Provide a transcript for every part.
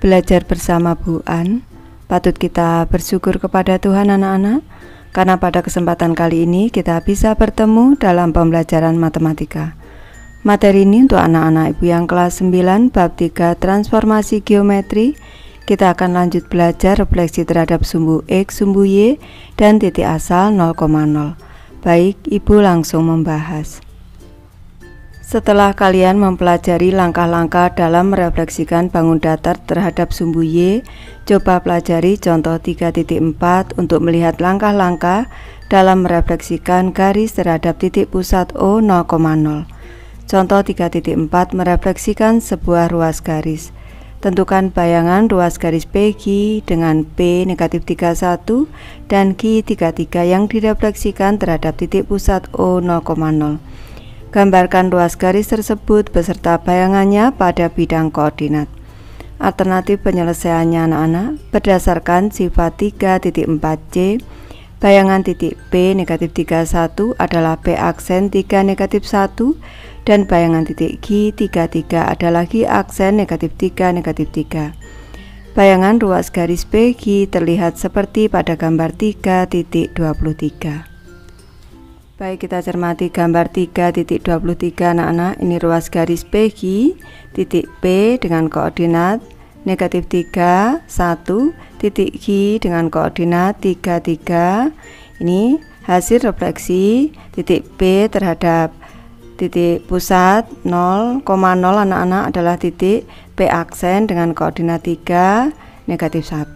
Belajar bersama Bu An. Patut kita bersyukur kepada Tuhan anak-anak, karena pada kesempatan kali ini kita bisa bertemu dalam pembelajaran matematika. Materi ini untuk anak-anak ibu yang kelas 9 bab 3 transformasi geometri. Kita akan lanjut belajar refleksi terhadap sumbu X, sumbu Y, dan titik asal 0,0. Baik, ibu langsung membahas. Setelah kalian mempelajari langkah-langkah dalam merefleksikan bangun datar terhadap sumbu Y, coba pelajari contoh 3.4 untuk melihat langkah-langkah dalam merefleksikan garis terhadap titik pusat O 0,0. Contoh 3.4 merefleksikan sebuah ruas garis. Tentukan bayangan ruas garis PQ dengan P negatif 31 dan Q 33 yang direfleksikan terhadap titik pusat O 0,0. Gambarkan ruas garis tersebut beserta bayangannya pada bidang koordinat. Alternatif penyelesaiannya anak-anak berdasarkan sifat 3.4c, bayangan titik P negatif 31 adalah P aksen 3 negatif 1 dan bayangan titik Q 33 adalah Q aksen negatif 3 negatif 3. Bayangan ruas garis PQ terlihat seperti pada gambar 3.23. Baik, kita cermati gambar 3.23 anak-anak. Ini ruas garis PQ, titik P dengan koordinat negatif 3, 1, titik Q dengan koordinat 3, 3. Ini hasil refleksi titik P terhadap titik pusat 0,0 anak-anak adalah titik P aksen dengan koordinat 3, negatif 1.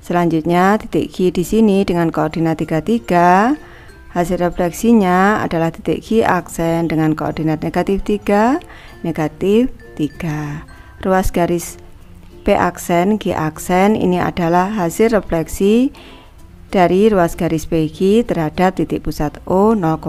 Selanjutnya titik Q di sini dengan koordinat 3, 3. Hasil refleksinya adalah titik Q aksen dengan koordinat negatif 3, negatif 3. Ruas garis P aksen, Q aksen ini adalah hasil refleksi dari ruas garis PQ terhadap titik pusat O 0,0.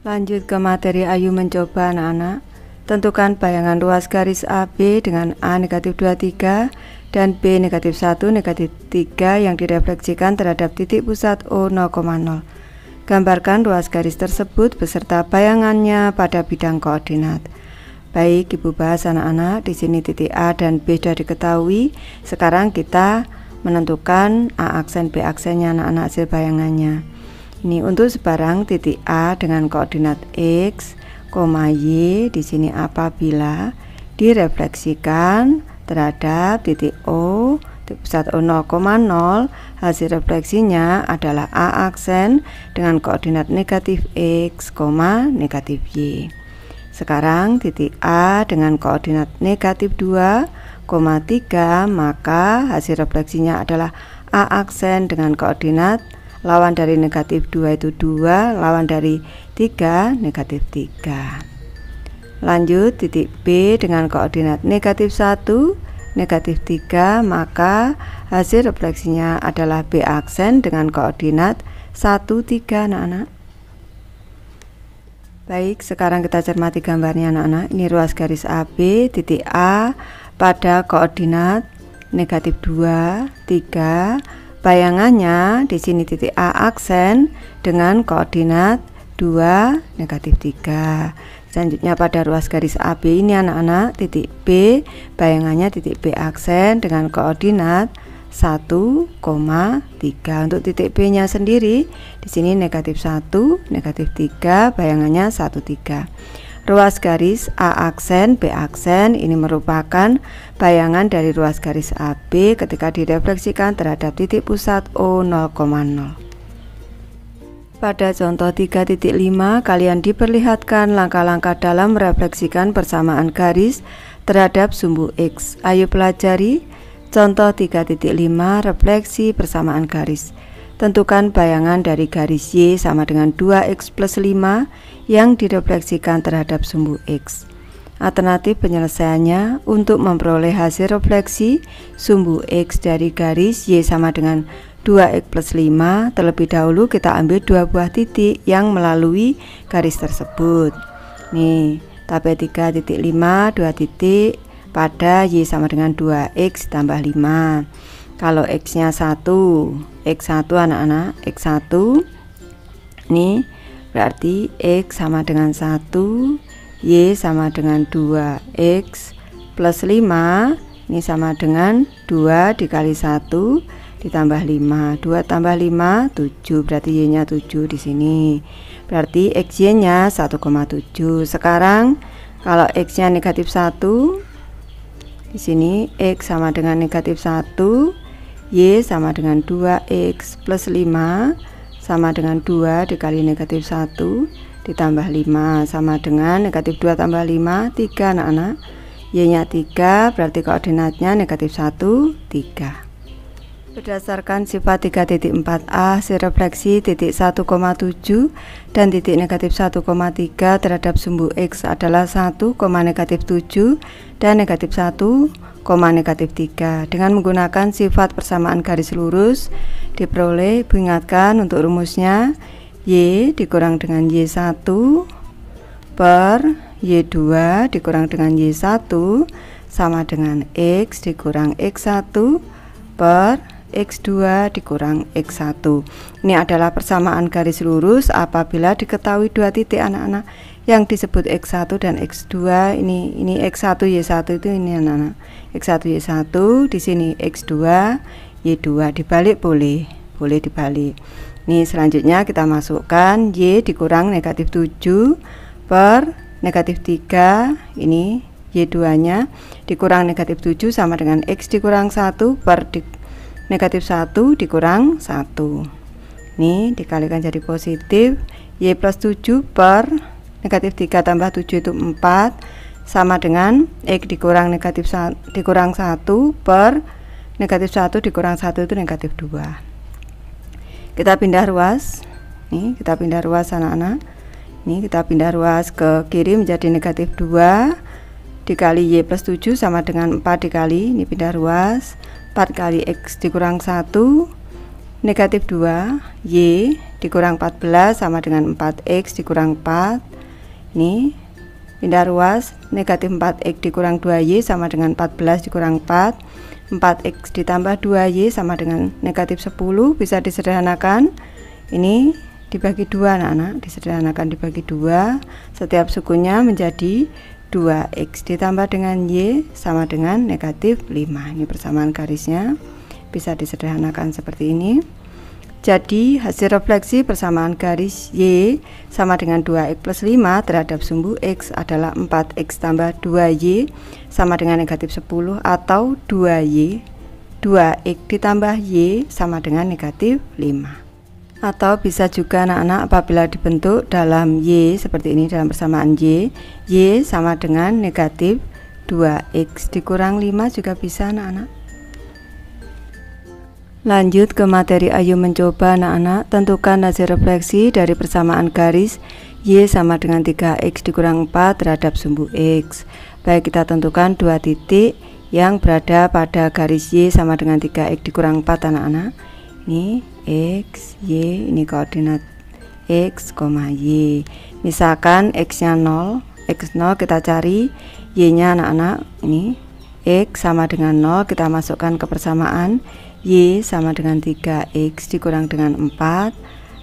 Lanjut ke materi, ayo mencoba anak-anak. Tentukan bayangan ruas garis AB dengan A negatif 23 dan B negatif 1, negatif 3 yang direfleksikan terhadap titik pusat O 0,0. Gambarkan ruas garis tersebut beserta bayangannya pada bidang koordinat. Baik, ibu bahas anak-anak. Di sini titik A dan B sudah diketahui. Sekarang kita menentukan A aksen B aksennya anak-anak hasil bayangannya. Ini untuk sebarang titik A dengan koordinat X, Y di sini apabila direfleksikan terhadap titik O pusat O 0,0, hasil refleksinya adalah A aksen dengan koordinat negatif X, negatif Y. Sekarang titik A dengan koordinat negatif 2, 3, maka hasil refleksinya adalah A aksen dengan koordinat lawan dari negatif 2 itu 2, lawan dari 3, negatif 3. Lanjut titik B dengan koordinat negatif 1, negatif 3, maka hasil refleksinya adalah B aksen dengan koordinat 1, 3 anak-anak. Baik, sekarang kita cermati gambarnya anak-anak. Ini ruas garis AB, titik A pada koordinat negatif 2, 3. Bayangannya di sini titik A aksen dengan koordinat 2, negatif 3. Selanjutnya pada ruas garis AB ini anak-anak, titik B bayangannya titik B aksen dengan koordinat 1, 3. Untuk titik B nya sendiri di sini negatif 1, negatif 3, bayangannya 1, 3. Ruas garis A aksen B aksen ini merupakan bayangan dari ruas garis AB ketika direfleksikan terhadap titik pusat O 0,0. Pada contoh 3.5 kalian diperlihatkan langkah-langkah dalam merefleksikan persamaan garis terhadap sumbu X. Ayo pelajari contoh 3.5 refleksi persamaan garis. Tentukan bayangan dari garis Y sama dengan 2X plus 5 yang direfleksikan terhadap sumbu X. Alternatif penyelesaiannya untuk memperoleh hasil refleksi sumbu X dari garis Y sama dengan 2X plus 5, terlebih dahulu kita ambil dua buah titik yang melalui garis tersebut. Nih, tabel 3.5, 2 titik pada Y sama dengan 2X tambah 5. Kalau X nya 1, X1 anak-anak, X1 ini berarti X sama dengan 1, Y sama dengan 2X plus 5, Ini sama dengan 2 dikali 1 ditambah 5. 2 tambah 5 7, berarti Y nya 7 di sini. Berarti XY nya 1,7. Sekarang kalau X nya negatif 1, di sini X sama dengan negatif 1, Y sama dengan 2X plus 5 sama dengan 2 dikali negatif 1 ditambah 5 sama dengan negatif 2 tambah 5 3 anak-anak. Y nya 3, berarti koordinatnya negatif 1 3. Berdasarkan sifat 3.4a, hasil refleksi titik 1,7 dan titik negatif 1,3 terhadap sumbu X adalah 1, negatif 7 dan negatif 1, negatif 3. Dengan menggunakan sifat persamaan garis lurus diperoleh, Ibu ingatkan untuk rumusnya Y dikurang dengan Y1 per Y2 dikurang dengan Y1 sama dengan X dikurang X1 per X2 dikurang X1. Ini adalah persamaan garis lurus apabila diketahui dua titik anak-anak yang disebut X1 dan X2. Ini X1 Y1 itu ini anak-anak. X1 Y1 di sini X2 Y2, dibalik boleh dibalik. Ini selanjutnya kita masukkan Y dikurang negatif 7 per negatif 3, ini Y2 nya dikurang negatif 7 sama dengan X dikurang 1 per negatif 1 dikurang 1. Ini dikalikan jadi positif. Y plus 7 per negatif 3 tambah 7 itu 4 sama dengan X dikurang negatif 1 dikurang 1 per negatif 1 dikurang 1 itu negatif 2. Kita pindah ruas. Nih, kita pindah ruas anak-anak. Ini kita pindah ruas ke kiri menjadi negatif 2 dikali Y plus 7 sama dengan 4 dikali, ini pindah ruas, 4 kali X dikurang 1 negatif 2 Y dikurang 14 sama dengan 4X dikurang 4. Ini pindah ruas, negatif 4X dikurang 2Y sama dengan 14 dikurang 4. 4X ditambah 2Y sama dengan negatif 10, bisa disederhanakan. Ini dibagi 2 anak-anak, disederhanakan dibagi 2, setiap sukunya menjadi 2X ditambah dengan Y sama dengan negatif 5. Ini persamaan garisnya, bisa disederhanakan seperti ini. Jadi hasil refleksi persamaan garis Y sama dengan 2X plus 5 terhadap sumbu X adalah 4X tambah 2Y sama dengan negatif 10, atau 2X ditambah Y sama dengan negatif 5. Atau bisa juga anak-anak apabila dibentuk dalam Y seperti ini, dalam persamaan Y sama dengan negatif 2X dikurang 5 juga bisa anak-anak. Lanjut ke materi ayo mencoba anak-anak. Tentukan hasil refleksi dari persamaan garis Y sama dengan 3X dikurang 4 terhadap sumbu X. Baik, kita tentukan dua titik yang berada pada garis Y sama dengan 3X dikurang 4 anak-anak. Ini X, Y, ini koordinat X, Y. Misalkan X nya 0, X0 kita cari, Y nya anak-anak, ini X sama dengan 0, kita masukkan ke persamaan, Y sama dengan 3X dikurang dengan 4,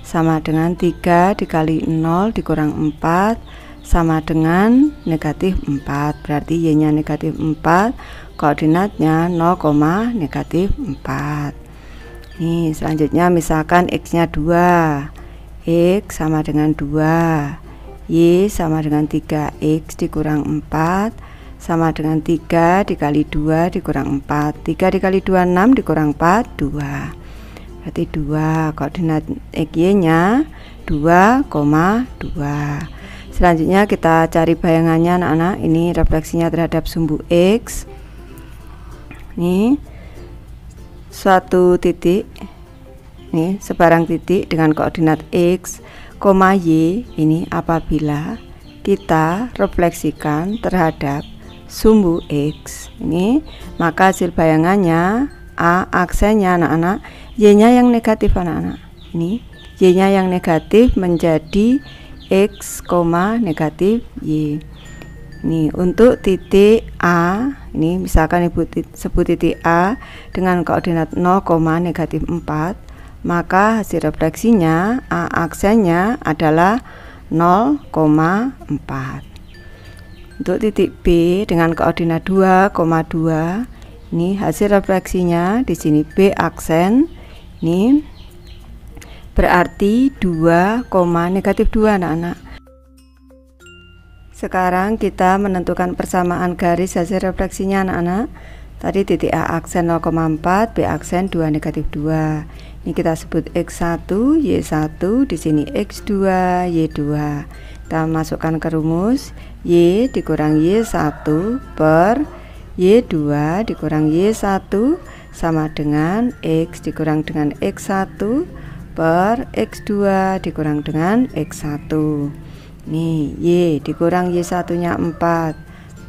sama dengan 3 dikali 0 dikurang 4, sama dengan negatif 4, berarti Y nya negatif 4, koordinatnya 0, negatif 4. Nih, selanjutnya misalkan X nya 2, X sama dengan 2, Y sama dengan 3X dikurang 4 sama dengan 3 dikali 2 dikurang 4. 3 dikali 2 6 dikurang 4 2, berarti 2, koordinat XY nya 2,2. Selanjutnya kita cari bayangannya anak-anak. Ini refleksinya terhadap sumbu X. Nih, suatu titik, ini sebarang titik dengan koordinat X, Y ini apabila kita refleksikan terhadap sumbu X ini, maka hasil bayangannya A aksennya anak-anak, Y nya yang negatif anak-anak. Ini Y nya yang negatif menjadi X, negatif Y. Nih, untuk titik A, ini misalkan Ibu sebut titik A dengan koordinat 0, negatif 4, maka hasil refleksinya A aksennya adalah 0,4. Untuk titik B dengan koordinat 2,2, Ini hasil refleksinya di sini B aksen. Ini berarti 2, negatif 2 anak-anak. Sekarang kita menentukan persamaan garis hasil refleksinya anak-anak. Tadi titik A aksen 0,4, B aksen 2, negatif 2. Ini kita sebut X1, Y1, di sini X2, Y2. Kita masukkan ke rumus, Y dikurang Y1 per Y2 dikurang Y1 sama dengan X dikurang dengan X1 per X2 dikurang dengan X1. Nih, Y dikurang Y1 nya 4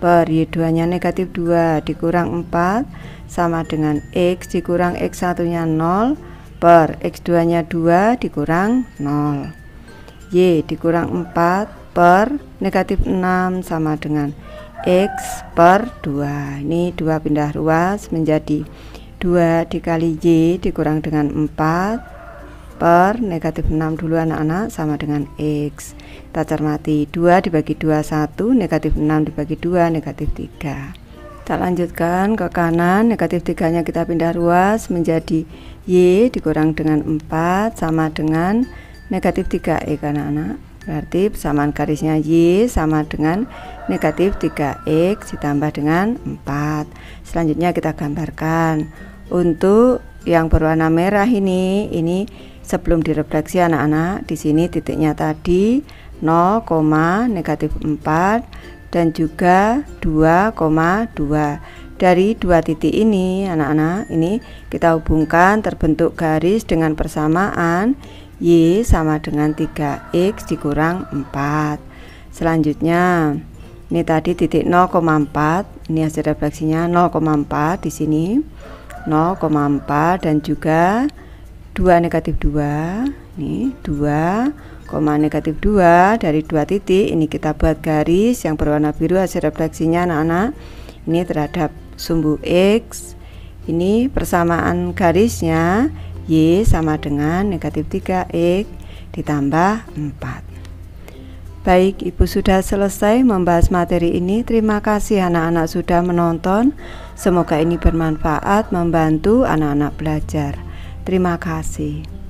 per Y2 nya negatif 2 dikurang 4 sama dengan X dikurang X1 nya 0 per X2 nya 2 dikurang 0. Y dikurang 4 per negatif 6 sama dengan X per 2. Ini 2 pindah ruas menjadi 2 dikali Y dikurang dengan 4 per negatif 6 dulu anak-anak sama dengan X. Kita cermati 2 dibagi 2 1, negatif 6 dibagi 2 negatif 3. Kita lanjutkan ke kanan, negatif 3 nya kita pindah ruas menjadi Y dikurang dengan 4 sama dengan negatif 3X anak-anak. Berarti persamaan garisnya Y sama dengan negatif 3X ditambah dengan 4. Selanjutnya kita gambarkan. Untuk yang berwarna merah ini sebelum direfleksi anak-anak, di sini titiknya tadi 0, negatif 4 dan juga 2,2. Dari dua titik ini anak-anak, ini kita hubungkan terbentuk garis dengan persamaan Y sama dengan 3X dikurang 4. Selanjutnya ini tadi titik 0,4, ini hasil refleksinya 0,4 di sini 0,4 dan juga 2 negatif 2. Nih 2, negatif 2 dari dua titik ini kita buat garis yang berwarna biru hasil refleksinya anak-anak. Ini terhadap sumbu X. Ini persamaan garisnya Y sama dengan negatif 3X ditambah 4. Baik, Ibu sudah selesai membahas materi ini. Terima kasih anak-anak sudah menonton. Semoga ini bermanfaat membantu anak-anak belajar. Terima kasih.